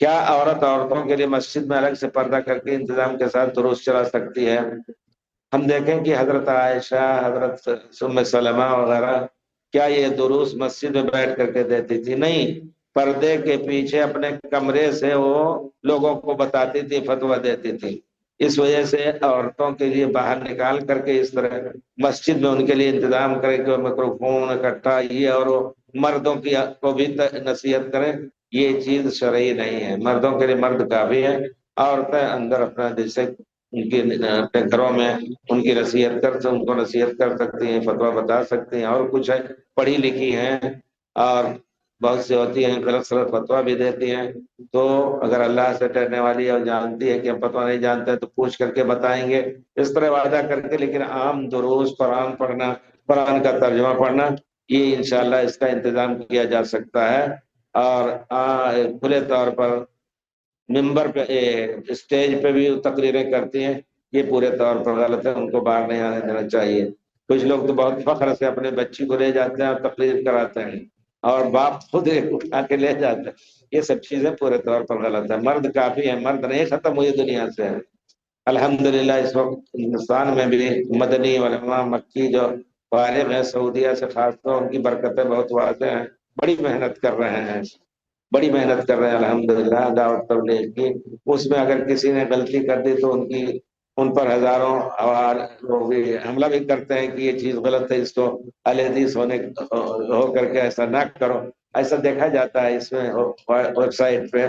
کیا عورتوں کے لیے مسجد میں الگ سے پردہ کر کے انتظام کے ساتھ دروس چلا سکتی ہے؟ ہم دیکھیں کہ حضرت عائشہ، حضرت ام سلمہ وغیرہ، کیا یہ دروس مسجد میں بیٹھ کر کے دیتی تھی؟ نہیں، پردے کے پیچھے اپنے کمرے سے وہ لوگوں کو بتاتی تھی، فتویٰ دیتی تھی۔ اس وجہ سے عورتوں کے لیے باہر نکال کر کے اس طرح مسجد میں ان کے لیے انتظام کرے کہ وہ میکروفون اکٹھا یہ اور وہ، مردوں کی کو بھی نصیحت کریں، یہ چیز شرعی نہیں ہے۔ مردوں کے لیے مرد کافی ہے، عورتیں اندر اپنا جیسے ان کی اپنے گھروں میں ان کی نصیحت ان کو نصیحت کر سکتی ہیں، فتویٰ بتا سکتی ہیں، اور کچھ ہے، پڑھی لکھی ہیں اور بہت سی ہوتی ہیں غلط سلط فتویٰ بھی دیتی ہیں۔ تو اگر اللہ سے ڈرنے والی ہے اور جانتی ہے کہ ہم فتویٰ نہیں جانتے تو پوچھ کر کے بتائیں گے، اس طرح وعدہ کر کے۔ لیکن عام دروس قرآن پڑھنا، قرآن کا ترجمہ پڑھنا، یہ انشاءاللہ اس کا انتظام کیا جا سکتا ہے۔ اور کھلے طور پر ممبر پہ اسٹیج پہ بھی تقریریں کرتی ہیں، یہ پورے طور پر غلط ہے، ان کو باہر نہیں آنے دینا چاہیے۔ کچھ لوگ تو بہت فخر سے اپنے بچی کو لے جاتے ہیں اور تقریر کراتے ہیں، اور باپ خود ایک اٹھا کے لے جاتے ہیں۔ یہ سب چیزیں پورے طور پر غلط ہے۔ مرد کافی ہے، مرد نہیں ختم ہوئی دنیا سے۔ الحمدللہ اس وقت ہندوستان میں بھی مدنی علماء مکی جو فارغ ہیں سعودیہ سے، خاص طور ان کی برکتیں بہت واضح ہیں، بڑی محنت کر رہے ہیں، بڑی محنت کر رہے ہیں الحمدللہ دعوت تبلیغ کی۔ اس میں اگر کسی نے غلطی کر دی تو ان پر ہزاروں لوگ بھی حملہ بھی کرتے ہیں کہ یہ چیز غلط ہے، اس کو اہل حدیث ہو کر کے ایسا نہ کرو۔ ایسا دیکھا جاتا ہے اس میں ویب سائٹ پہ۔